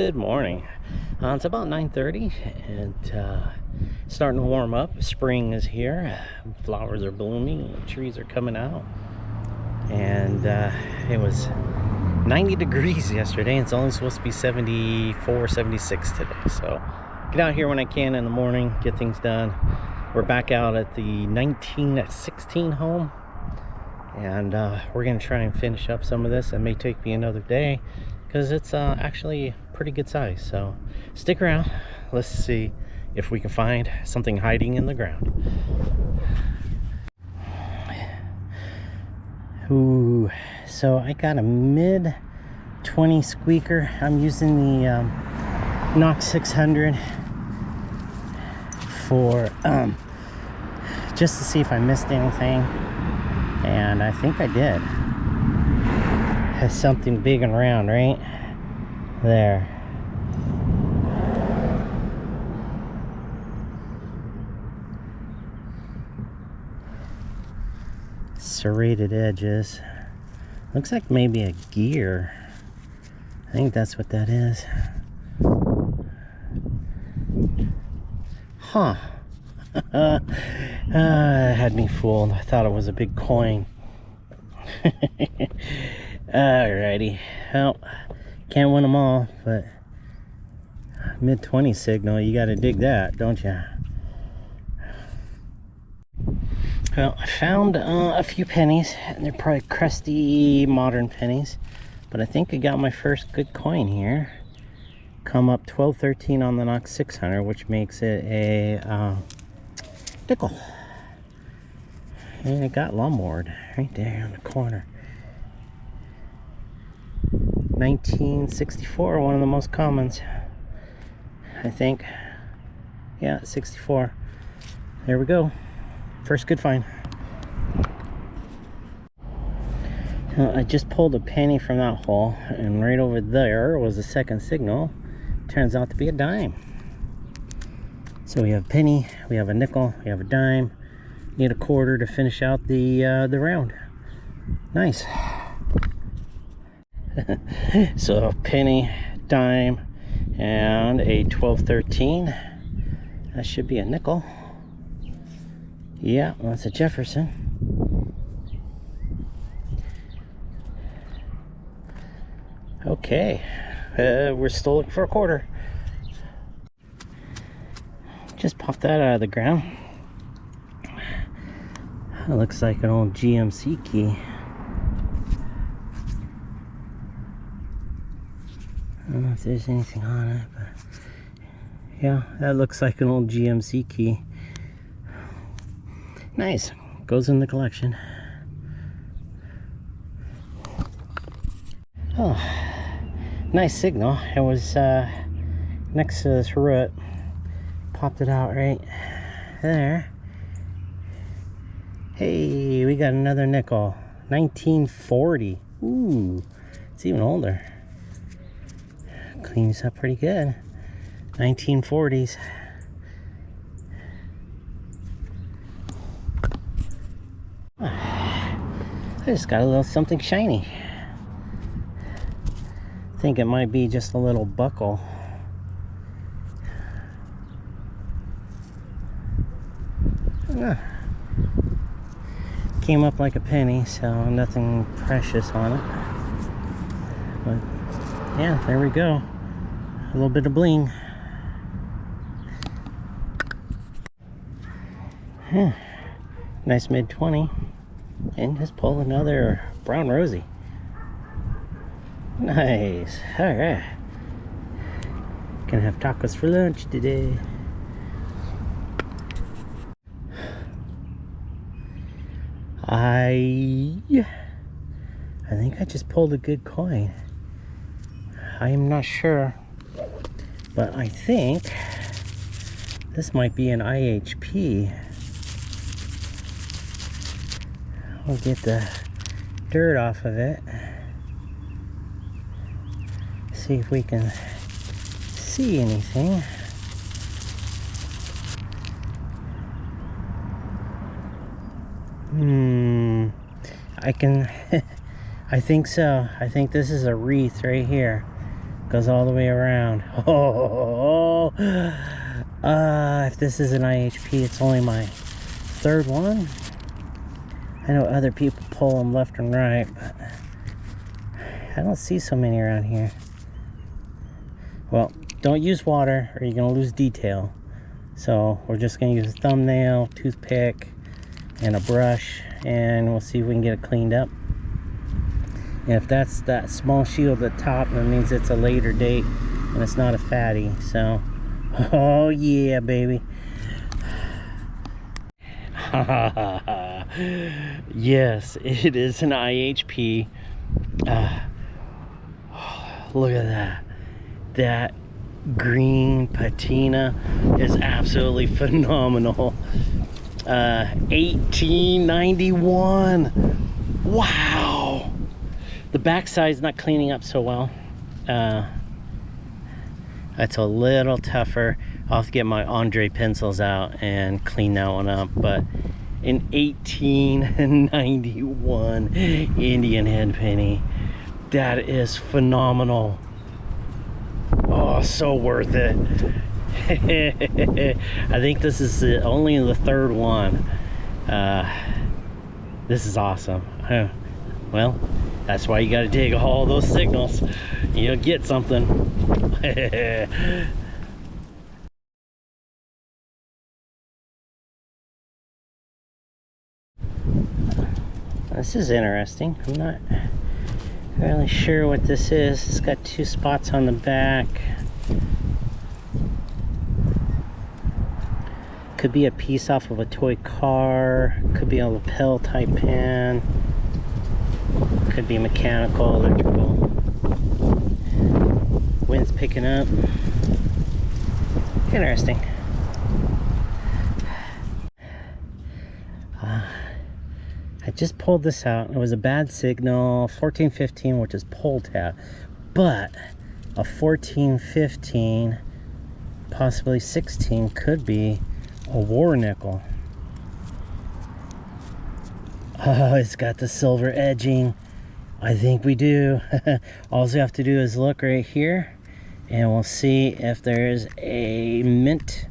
Good morning. It's about 9:30 and starting to warm up. Spring is here. Flowers are blooming. Trees are coming out. And it was 90 degrees yesterday. It's only supposed to be 74, 76 today. So get out here when I can in the morning, get things done. We're back out at the 1916 home. And we're going to try and finish up some of this. It may take me another day because it's actually pretty good size. So stick around. Let's see if we can find something hiding in the ground. Ooh, so I got a mid 20 squeaker. I'm using the Knox 600 for just to see if I missed anything. And I think I did. Has something big and round right there. Serrated edges. Looks like maybe a gear. I think that's what that is. Huh. Had me fooled. I thought it was a big coin. Alrighty. Well, can't win them all, but mid 20 signal, you gotta dig that, don't you? Well, I found a few pennies, and they're probably crusty modern pennies, but I think I got my first good coin here. Come up 1213 on the Knox 600, which makes it a nickel. And it got lumbered right there in the corner. 1964, one of the most commons, I think. Yeah, 64. There we go. First good find. I just pulled a penny from that hole, and right over there was the second signal. Turns out to be a dime. So we have a penny, we have a nickel, we have a dime. Need a quarter to finish out the round. Nice. So a penny, dime, and a 1213. That should be a nickel. Yeah, that's a Jefferson. Okay, we're still looking for a quarter. Just popped that out of the ground. It looks like an old GMC key. I don't know if there's anything on it, but yeah, that looks like an old GMC key. Nice. Goes in the collection. Oh, nice signal. It was next to this root. Popped it out right there. Hey, we got another nickel. 1940. Ooh, it's even older. Cleans up pretty good. 1940s. I just got a little something shiny. I think it might be just a little buckle. Came up like a penny, so nothing precious on it. But yeah, there we go. A little bit of bling. Nice mid 20. And just pull another brown rosy. Nice. Alright. Gonna have tacos for lunch today. I think I just pulled a good coin. I am not sure, but I think this might be an IHP. We'll get the dirt off of it. See if we can see anything. I think so. I think this is a wreath right here. Goes all the way around. Oh, if this is an IHP, it's only my third one. I know other people pull them left and right, but I don't see so many around here. Well, don't use water or you're gonna lose detail. So we're just gonna use a thumbnail, toothpick, and a brush, and we'll see if we can get it cleaned up. And if that's that small shield at the top, that means it's a later date and it's not a fatty. So, oh yeah, baby. Yes, it is an IHP. Look at that. That green patina is absolutely phenomenal. 1891. Wow. The backside's not cleaning up so well. That's a little tougher. I'll have to get my Andre pencils out and clean that one up. But an 1891 Indian head penny. That is phenomenal. Oh, so worth it. I think this is only the third one. This is awesome. Well, that's why you got to dig all those signals. You'll get something. This is interesting. I'm not really sure what this is. It's got two spots on the back. Could be a piece off of a toy car. Could be a lapel type pan. Could be mechanical, electrical. Wind's picking up. Interesting. I just pulled this out. It was a bad signal. 1415, which is pull tab. But a 1415, possibly 16, could be a war nickel. Oh, it's got the silver edging. I think we do. All we have to do is look right here and we'll see if there's a mint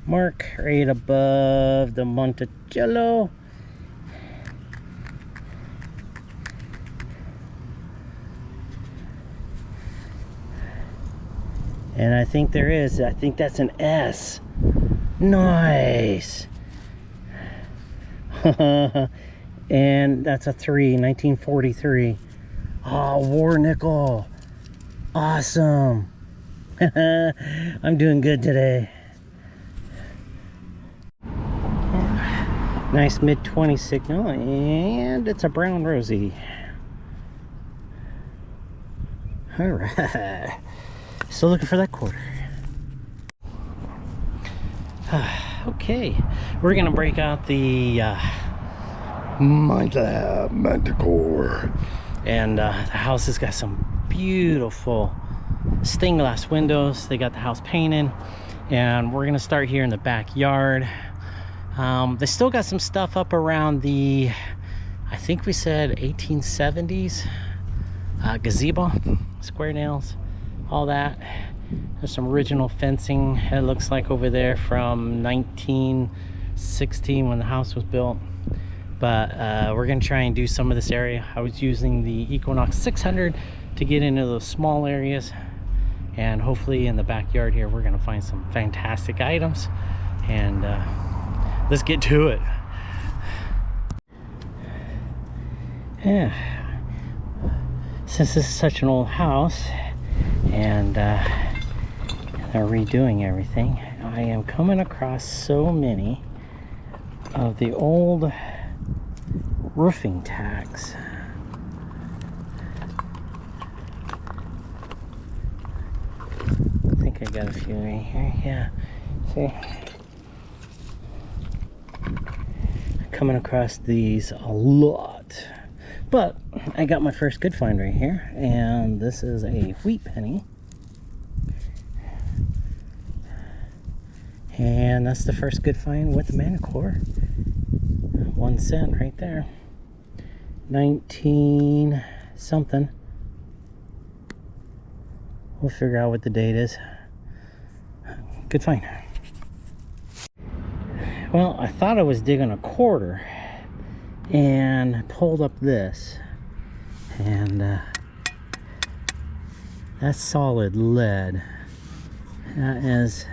mark right above the Monticello. And I think there is. I think that's an S. Nice. And that's a 3, 1943. Oh, war nickel. Awesome. I'm doing good today. Nice mid-20 signal, and it's a brown rosy. All right. Still looking for that quarter. Okay, we're gonna break out the Minelab Manticore, and the house has got some beautiful stained glass windows. They got the house painted, and we're gonna start here in the backyard. They still got some stuff up around the, I think we said 1870s gazebo, square nails, all that. There's some original fencing, it looks like, over there from 1916 when the house was built. But we're gonna try and do some of this area. I was using the Equinox 600 to get into those small areas, and hopefully in the backyard here we're gonna find some fantastic items. And let's get to it. Yeah, since this is such an old house and they're redoing everything, I am coming across so many of the old roofing tacks. I think I got a few right here. Yeah, see, coming across these a lot, but I got my first good find right here, and this is a wheat penny, and that's the first good find with the Manticore. 1 cent right there. 19 something. we'll figure out what the date is. Good find. Well, I thought I was digging a quarter, and I pulled up this, and that's solid lead. That is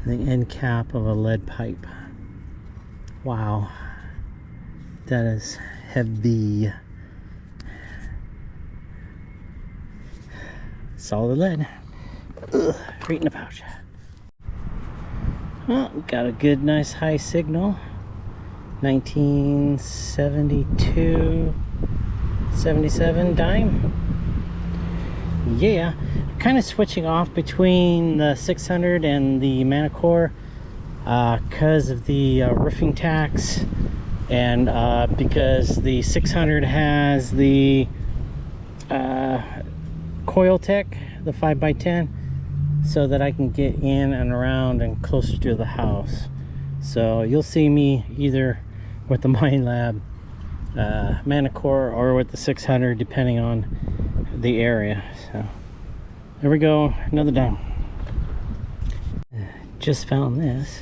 the end cap of a lead pipe. Wow, that is heavy. Solid lead. Ugh, right in the pouch. Well, got a good, nice high signal. 1972, 77 dime. Yeah, kind of switching off between the 600 and the Manicore because of the roofing tax, and because the 600 has the coil tech, the 5x10, so that I can get in and around and closer to the house. So you'll see me either with the Minelab Manicore or with the 600, depending on the area. So there we go, another dime. Just found this.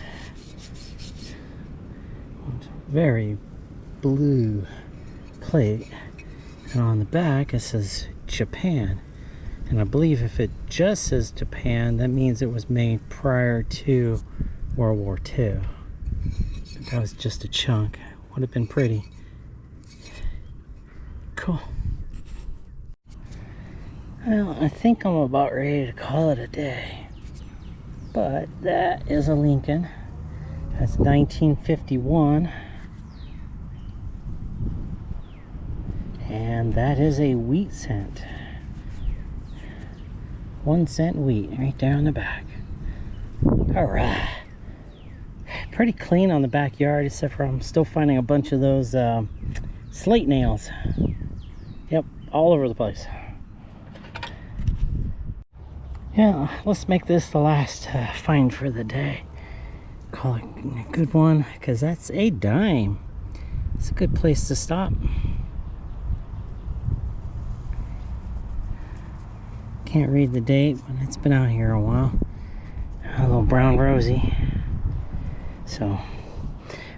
Very blue plate, and on the back it says Japan. And I believe if it just says Japan, that means it was made prior to World War II. But that was just a chunk. Would have been pretty. Cool. Well, I think I'm about ready to call it a day. But that is a Lincoln. That's 1951. And that is a wheat cent. 1 cent wheat right there on the back. All right, pretty clean on the backyard, except for I'm still finding a bunch of those slate nails. Yep, all over the place. Yeah, let's make this the last find for the day. Call it a good one, because that's a dime. It's a good place to stop. Can't read the date, but it's been out here a while. A little brown rosy. So,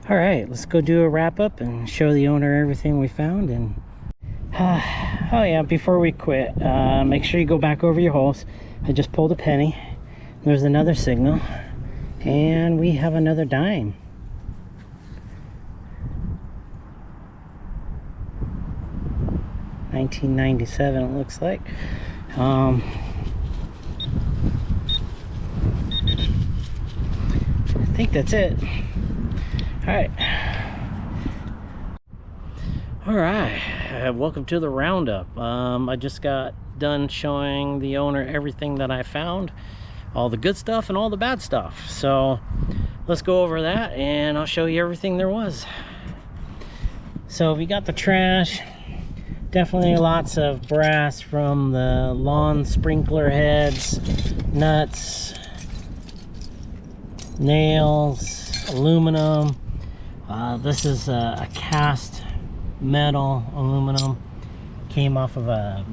all right, let's go do a wrap up and show the owner everything we found. And oh yeah, before we quit, make sure you go back over your holes. I just pulled a penny. There's another signal, and we have another dime. $19.97 it looks like. I think that's it. All right, welcome to the roundup. I just got done showing the owner everything that I found, all the good stuff and all the bad stuff. So let's go over that, and I'll show you everything there was. So we got the trash. Definitely lots of brass from the lawn sprinkler heads, nuts, nails, aluminum. This is a cast metal aluminum. Came off of a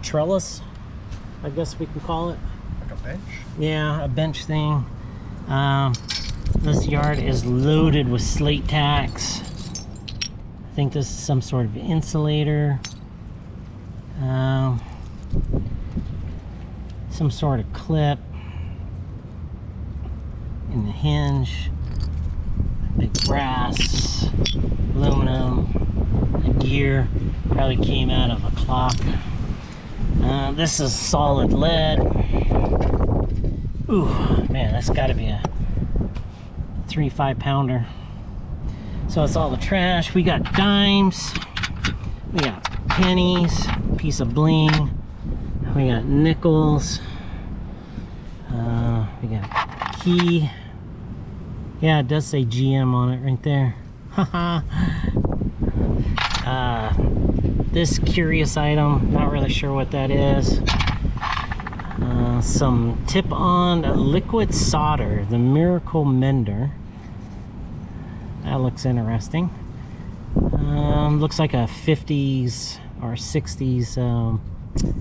trellis, I guess we can call it. Like a bench? Yeah, a bench thing. This yard is loaded with slate tacks. I think this is some sort of insulator, some sort of clip in the hinge, big brass, aluminum, a gear, probably came out of a clock. This is solid lead. Ooh, man, that's got to be a 3-5 pounder. So it's all the trash. We got dimes, we got pennies, piece of bling, we got nickels, we got key. Yeah, it does say GM on it right there. Haha. This curious item, not really sure what that is. Some tip-on liquid solder, the Miracle Mender. That looks interesting. Looks like a 50s or 60s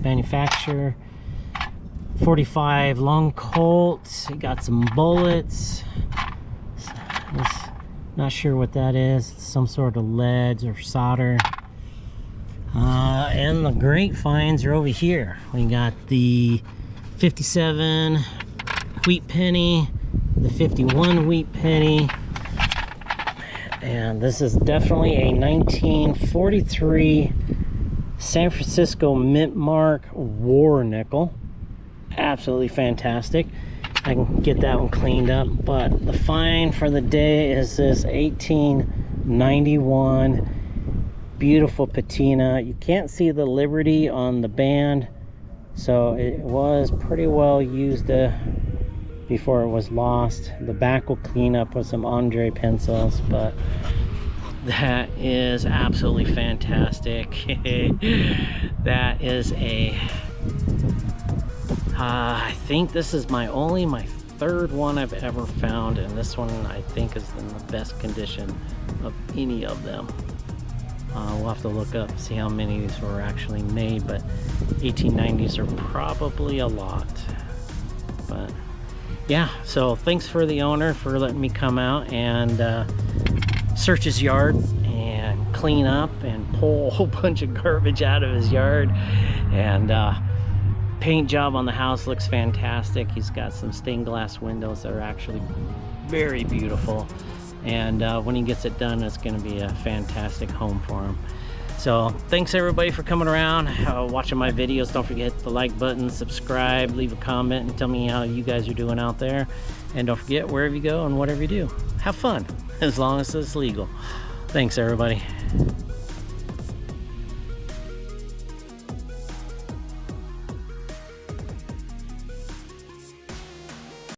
manufacturer. .45 long Colt. It got some bullets. Not sure what that is. Some sort of leads or solder. And the great finds are over here. We got the 57 wheat penny, the 51 wheat penny, and this is definitely a 1943 San Francisco Mint Mark war nickel. Absolutely fantastic. I can get that one cleaned up, but the find for the day is this 1891 beautiful patina. You can't see the Liberty on the band, so it was pretty well used before it was lost. The back will clean up with some Andre pencils, but that is absolutely fantastic. That is a I think this is my third one I've ever found, and this one I think is in the best condition of any of them. We'll have to look up, see how many of these were actually made, but 1890s are probably a lot. But yeah, so thanks for the owner for letting me come out and search his yard and clean up and pull a whole bunch of garbage out of his yard. And paint job on the house looks fantastic. He's got some stained glass windows that are actually very beautiful, and when he gets it done, it's going to be a fantastic home for him. So thanks everybody for coming around, watching my videos. Don't forget the like button, subscribe, leave a comment, and tell me how you guys are doing out there. And don't forget, wherever you go and whatever you do, have fun, as long as it's legal. Thanks everybody.